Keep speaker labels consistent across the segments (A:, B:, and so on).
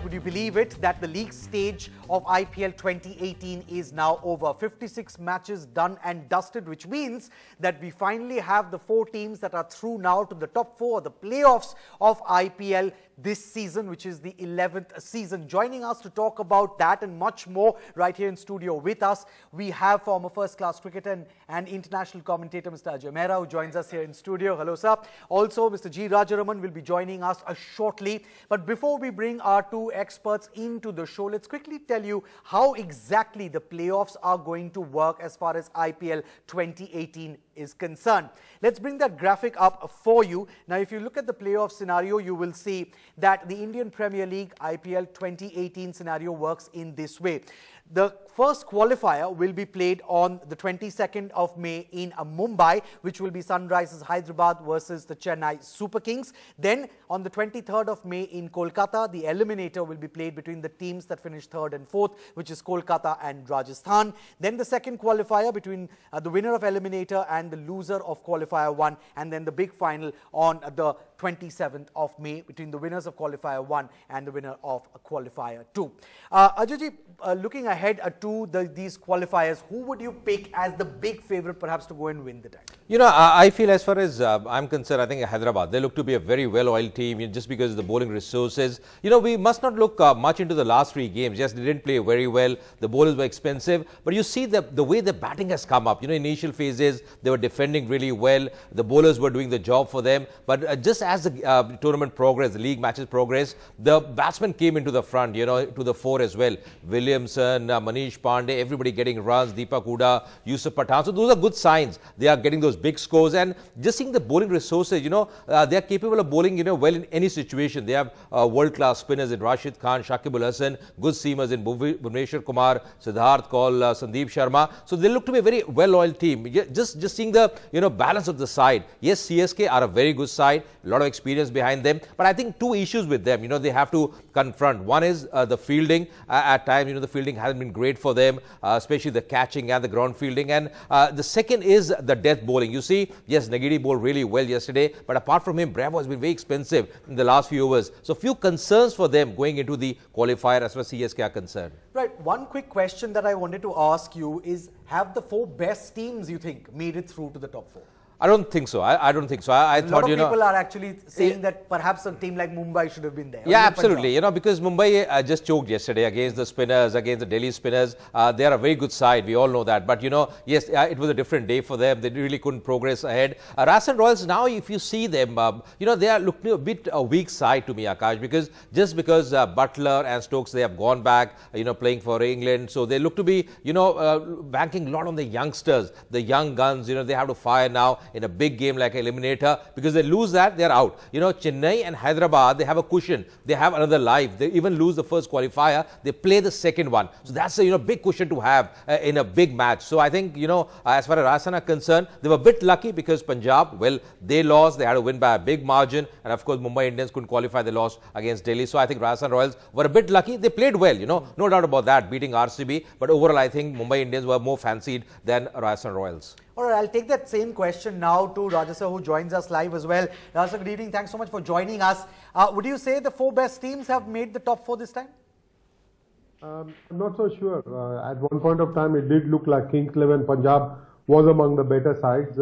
A: Would you believe it that the league stage of IPL 2018 is now over? 56 matches done and dusted, which means that we finally have the 4 teams that are through now to the top 4, the playoffs of IPL this season, which is the 11th season. Joining us to talk about that and much more right here in studio with us, we have former first-class cricketer and international commentator Mr. Ajay Mehra, who joins us here in studio. Hello, sir. Also, Mr. G. Rajaraman will be joining us shortly. But before we bring our 2 experts into the show, let's quickly tell you how exactly the playoffs are going to work as far as IPL 2018 is concerned. Let's bring that graphic up for you. Now, if you look at the playoff scenario, you will see that the Indian Premier League IPL 2018 scenario works in this way. The first qualifier will be played on the 22nd of May in Mumbai, which will be Sunrisers Hyderabad versus the Chennai Super Kings. Then on the 23rd of May in Kolkata, the eliminator will be played between the teams that finish 3rd and 4th, which is Kolkata and Rajasthan. Then the second qualifier between the winner of eliminator and the loser of qualifier 1, and then the big final on the 27th of May between the winners of qualifier 1 and the winner of qualifier 2. Ajay, looking ahead to these qualifiers, who would you pick as the big favourite perhaps to go and win the title?
B: You know, I feel as far as I'm concerned, I think Hyderabad, they look to be a very well-oiled team, just because of the bowling resources. You know, we must not look much into the last 3 games. Yes, they didn't play very well. The bowlers were expensive. But you see the way the batting has come up. You know, initial phases, they were defending really well. The bowlers were doing the job for them. But just as the tournament progressed, the league matches progressed, the batsmen came into the front, you know, to the fore as well. Williamson, Manish Pandey, everybody getting runs, Deepak Hooda, Yusuf Pathan. So those are good signs. They are getting those big scores, and just seeing the bowling resources, you know, they are capable of bowling, you know, well in any situation. They have world-class spinners in Rashid Khan, Shakib Al Hasan, good seamers in Bhuvneshwar Kumar, Siddharth Kaul, Sandeep Sharma. So they look to be a very well-oiled team. Just seeing the, you know, balance of the side. Yes, CSK are a very good side, a lot of experience behind them, but I think 2 issues with them, you know, they have to confront. One is the fielding. At times, you know, the fielding hasn't been great for them, especially the catching and the ground fielding. And the second is the death bowling. You see, yes, Nagidi bowled really well yesterday, but apart from him, Bravo has been very expensive in the last few overs. So few concerns for them going into the qualifier as far as CSK are concerned.
A: Right. One quick question that I wanted to ask you is, have the 4 best teams, you think, made it through to the top 4?
B: I don't think so. I don't think so. I thought, you know,
A: a lot of people are actually saying that perhaps a team like Mumbai should have been there.
B: Yeah, absolutely. You know, because Mumbai just choked yesterday against the spinners, against the Delhi spinners. They are a very good side. We all know that. But, you know, yes, it was a different day for them. They really couldn't progress ahead. Rajasthan Royals, now if you see them, you know, they are looking a bit a weak side to me, Akash, because Butler and Stokes, they have gone back, you know, playing for England. So they look to be, you know, banking a lot on the youngsters, the young guns. You know, they have to fire now in a big game like eliminator, because they lose that, they are out. You know, Chennai and Hyderabad, they have a cushion. They have another life. They even lose the first qualifier, they play the second one. So that's a, you know, big cushion to have in a big match. So I think, you know, as far as Rajasthan are concerned, they were a bit lucky because Punjab, well, they lost. They had to win by a big margin. And of course, Mumbai Indians couldn't qualify. They lost against Delhi. So I think Rajasthan Royals were a bit lucky. They played well, you know, no doubt about that, beating RCB. But overall, I think Mumbai Indians were more fancied than Rajasthan Royals.
A: All right, I'll take that same question now to Rajasa, who joins us live as well. Rajasa, good evening. Thanks so much for joining us. Would you say the 4 best teams have made the top 4 this time?
C: I'm not so sure. At one point of time, it did look like Kings 11 Punjab was among the better sides.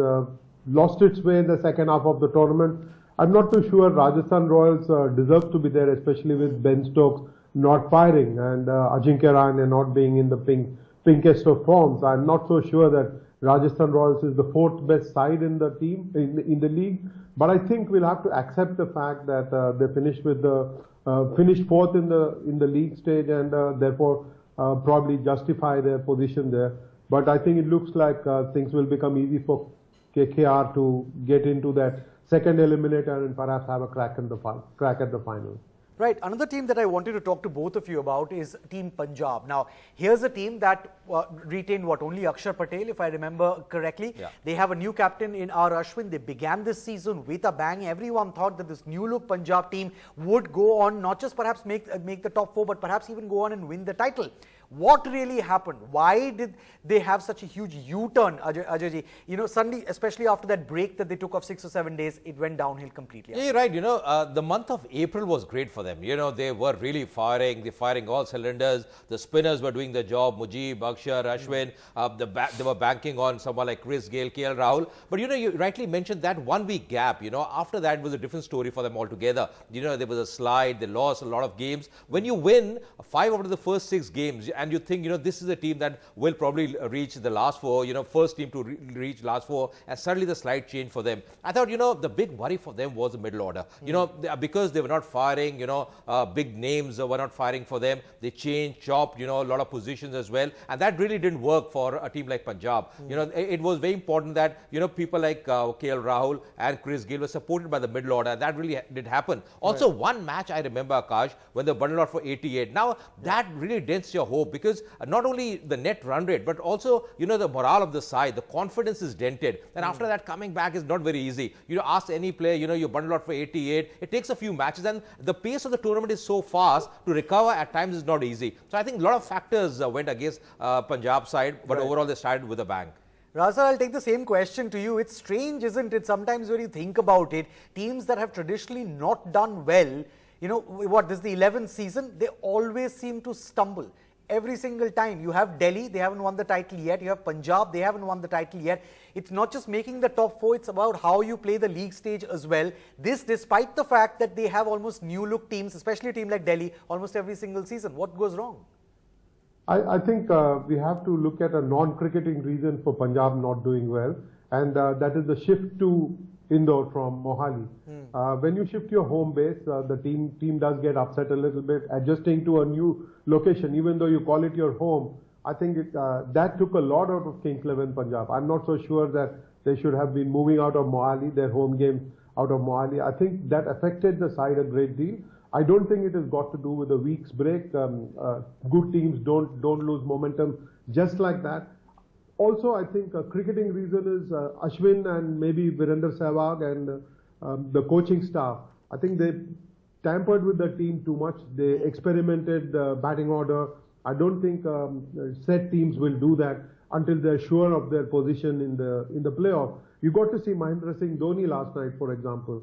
C: Lost its way in the second half of the tournament. I'm not too sure Rajasthan Royals deserve to be there, especially with Ben Stokes not firing and Ajinkya Rahane not being in the pinkest of forms. I'm not so sure that Rajasthan Royals is the 4th best side in the team, in the league. But I think we'll have to accept the fact that they finished 4th in the league stage, and therefore probably justify their position there. But I think it looks like things will become easy for KKR to get into that second eliminator and perhaps have a crack at the final.
A: Right. Another team that I wanted to talk to both of you about is Team Punjab. Now, here's a team that retained only Akshar Patel, if I remember correctly. Yeah. They have a new captain in R. Ashwin. They began this season with a bang. Everyone thought that this new look Punjab team would go on, not just perhaps make the top 4, but perhaps even go on and win the title. What really happened? Why did they have such a huge U-turn, Ajay ji? Suddenly, especially after that break that they took of 6 or 7 days, it went downhill completely.
B: Yeah, you're right. The month of April was great for them. They were really firing. They're firing all cylinders. The spinners were doing the job. Mujib, Akshar, Ashwin. They were banking on someone like Chris Gayle, KL Rahul. But, you rightly mentioned that 1 week gap. After that was a different story for them altogether. There was a slide. They lost a lot of games. When you win 5 out of the first 6 games, and you think, this is a team that will probably reach the last 4, first team to reach last 4, and suddenly the slide changed for them. I thought, the big worry for them was the middle order. Because they were not firing, big names were not firing for them. They changed, chopped, a lot of positions as well. And that really didn't work for a team like Punjab. It was very important that, people like KL Rahul and Chris Gayle were supported by the middle order. That really did happen. Also, one match I remember, Akash, when they bundled out for 88. Now, that really dents your hope, because not only the net run rate, but also, the morale of the side, the confidence is dented. And after that, coming back is not very easy. Ask any player, you bundle out for 88. It takes a few matches, and the pace of the tournament is so fast, to recover at times is not easy. So I think a lot of factors went against Punjab side, but overall they started with a bang.
A: Raza, I'll take the same question to you. It's strange, isn't it? Sometimes when you think about it, teams that have traditionally not done well, this is the 11th season, they always seem to stumble. Every single time. You have Delhi, they haven't won the title yet. You have Punjab, they haven't won the title yet. It's not just making the top 4, it's about how you play the league stage as well. This despite the fact that they have almost new look teams, especially a team like Delhi, almost every single season. What goes wrong?
C: I think we have to look at a non-cricketing reason for Punjab not doing well, and that is the shift to Indore from Mohali. When you shift your home base, the team does get upset a little bit, adjusting to a new location, even though you call it your home. I think that took a lot out of Kings 11 Punjab. I'm not so sure that they should have been moving out of Mohali, their home game out of Mohali. I think that affected the side a great deal. I don't think it has got to do with a week's break. Good teams don't lose momentum just like that. Also, I think a cricketing reason is Ashwin and maybe Virender Sehwag and the coaching staff. I think they tampered with the team too much. They experimented the batting order. I don't think set teams will do that until they're sure of their position in the playoff. You got to see Mahendra Singh Dhoni last night, for example.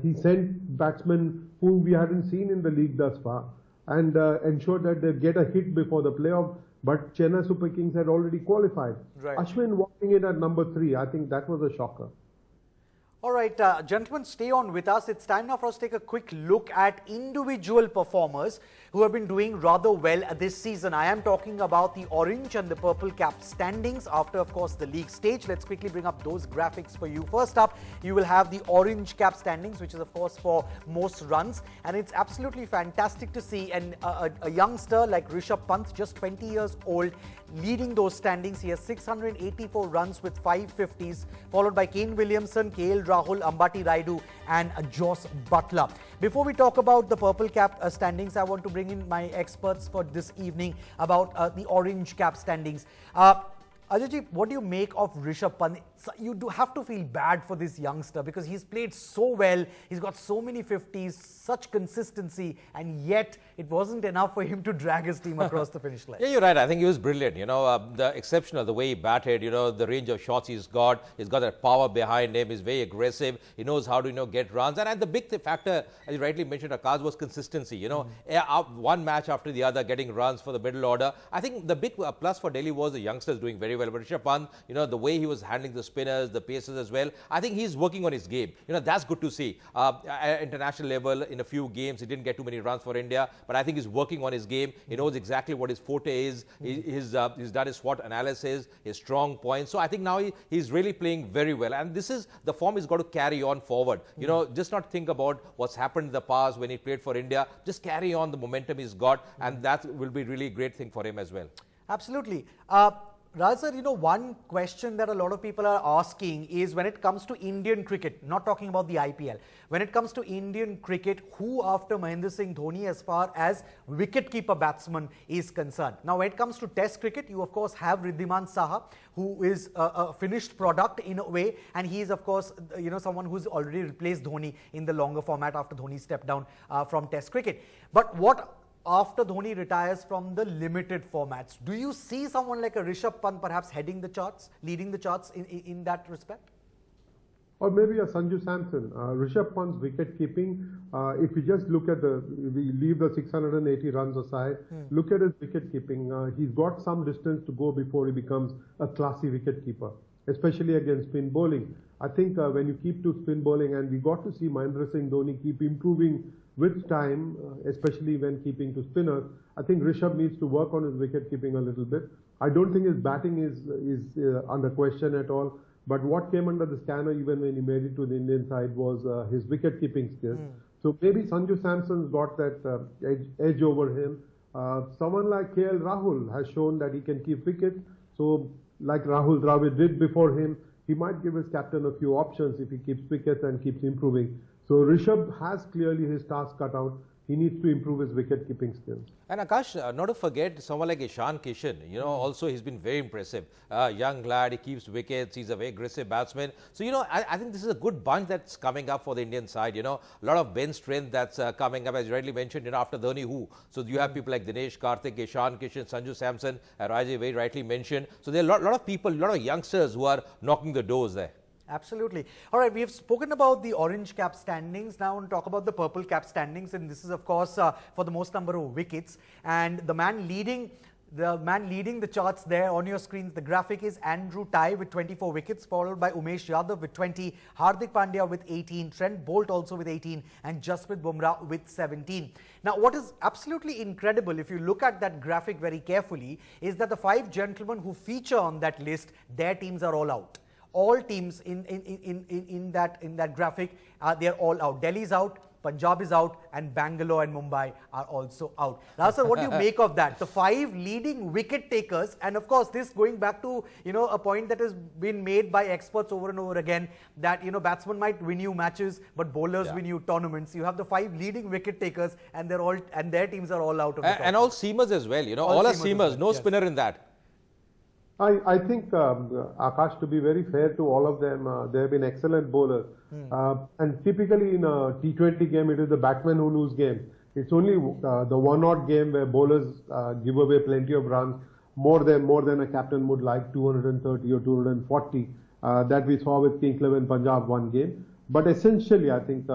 C: He sent batsmen whom we hadn't seen in the league thus far, and ensured that they get a hit before the playoff. But Chennai Super Kings had already qualified. Right. Ashwin walking in at number 3, I think that was a shocker.
A: All right, gentlemen, stay on with us. It's time now for us to take a quick look at individual performers who have been doing rather well this season. I am talking about the orange and the purple cap standings after, of course, the league stage. Let's quickly bring up those graphics for you. First up, you will have the orange cap standings, which is, of course, for most runs. And it's absolutely fantastic to see a youngster like Rishabh Pant, just 20 years old, leading those standings. He has 684 runs with 5 50s, followed by Kane Williamson, KL Rahul, Ambati Raidu and Jos Buttler. Before we talk about the purple cap standings, I want to bring in my experts for this evening about the orange cap standings. Ajay, what do you make of Rishabh Pant? You do have to feel bad for this youngster because he's played so well. He's got so many 50s, such consistency, and yet it wasn't enough for him to drag his team across the finish line.
B: Yeah, you're right. I think he was brilliant. The exceptional, the way he batted, the range of shots he's got that power behind him. He's very aggressive. He knows how to, get runs. And the big factor, as you rightly mentioned, Akash, was consistency. One match after the other, getting runs for the middle order. I think the big plus for Delhi was the youngsters doing very well. But Rishabh Pant, the way he was handling the spinners, the pacers as well, I think he's working on his game. That's good to see. At international level, in a few games, he didn't get too many runs for India, but I think he's working on his game. He knows exactly what his forte is. He's done his SWOT analysis, his strong points. So I think now he's really playing very well. And this is the form he's got to carry on forward. Just not think about what's happened in the past when he played for India. Just carry on the momentum he's got, and that will be really a great thing for him as well.
A: Absolutely. Raza, one question that a lot of people are asking is when it comes to Indian cricket, not talking about the IPL, when it comes to Indian cricket, who after Mahendra Singh Dhoni as far as wicket-keeper batsman is concerned? Now, when it comes to Test cricket, you of course have Wriddhiman Saha, who is a finished product in a way, and he is of course, someone who's already replaced Dhoni in the longer format after Dhoni stepped down from Test cricket. But what after Dhoni retires from the limited formats? Do you see someone like a Rishabh Pant perhaps heading the charts, leading the charts in that respect?
C: Or maybe a Sanju Samson. Rishabh Pant's wicket keeping, if you just look at we leave the 680 runs aside, look at his wicket keeping. He's got some distance to go before he becomes a classy wicket keeper, especially against spin bowling. I think when you keep to spin bowling, and we got to see Mahendra Singh Dhoni keep improving with time, especially when keeping to spinners. I think Rishabh needs to work on his wicket keeping a little bit. I don't think his batting is under question at all. But what came under the scanner even when he made it to the Indian side was his wicket-keeping skills. So maybe Sanju Samson's got that edge over him. Someone like KL Rahul has shown that he can keep wickets. So like Rahul Dravid did before him, he might give his captain a few options if he keeps wickets and keeps improving. So Rishabh has clearly his task cut out. He needs to improve his wicket-keeping skills.
B: And Akash, not to forget someone like Ishan Kishan, also he's been very impressive. Young lad, he keeps wickets, he's a very aggressive batsman. So, I think this is a good bunch that's coming up for the Indian side, a lot of bench strength that's coming up, as you rightly mentioned, after Dhoni who. So, you have people like Dinesh Karthik, Ishan Kishan, Sanju Samson, Rajay very rightly mentioned. So, there are a lot of people, a lot of youngsters who are knocking the doors there.
A: Absolutely. All right, we have spoken about the orange cap standings. Now we'll talk about the purple cap standings, and this is of course for the most number of wickets. And the man leading the charts there on your screens, the graphic is Andrew Tye with 24 wickets, followed by Umesh Yadav with 20, Hardik Pandya with 18, Trent Bolt also with 18, and Jasprit Bumrah with 17. Now, what is absolutely incredible, if you look at that graphic very carefully, is that the 5 gentlemen who feature on that list, their teams are all out. All teams in that graphic, they are all out. Delhi's out, Punjab is out, and Bangalore and Mumbai are also out. Now, sir, what do you make of that? The 5 leading wicket takers, and of course, this going back to a point that has been made by experts over and over again, that batsmen might win you matches, but bowlers win you tournaments. You have the 5 leading wicket takers, and their teams are all out of the top.
B: And all seamers as well. All are seamers. No spinner in that.
C: I think, Akash, to be very fair to all of them, they have been excellent bowlers. And typically in a T20 game, it is the batsmen who lose game. It's only the one-odd game where bowlers give away plenty of runs, more than a captain would like, 230 or 240, that we saw with Kings 11 Punjab one game. But essentially, I think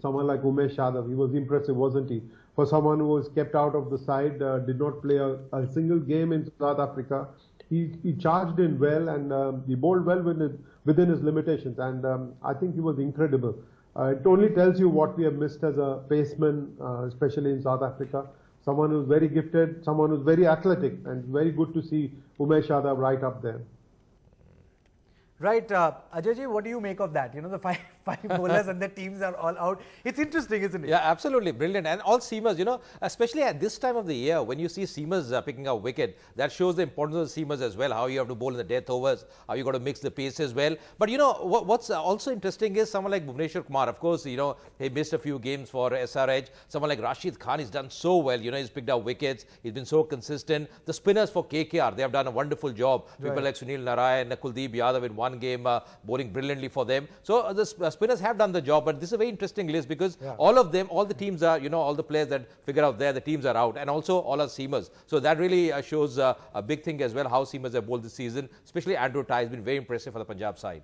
C: someone like Umesh Yadav, he was impressive, wasn't he? For someone who was kept out of the side, did not play a single game in South Africa. He charged in well, and he bowled well within his limitations, and I think he was incredible. It only tells you what we have missed as a paceman, especially in South Africa. Someone who's very gifted, someone who's very athletic, and very good to see Umesh Yadav right up there.
A: Right, Ajay, what do you make of that? The five bowlers and the teams are all out. It's interesting, isn't it?
B: Yeah, absolutely. Brilliant. And all seamers, especially at this time of the year, when you see seamers picking up wicket, that shows the importance of the seamers as well, how you have to bowl in the death overs, how you got to mix the pace as well. But, what's also interesting is someone like Bhuvneshwar Kumar. Of course, he missed a few games for SRH. Someone like Rashid Khan, he's done so well. He's picked up wickets. He's been so consistent. The spinners for KKR, they have done a wonderful job. Right. People like Sunil Narayan, Kuldeep Yadav in one game, bowling brilliantly for them. So the spinners have done the job, but this is a very interesting list because all of them, all the teams are, all the players that figure out there, the teams are out, and also all are seamers. So that really shows a big thing as well, how seamers have bowled this season. Especially Andrew Tye has been very impressive for the Punjab side.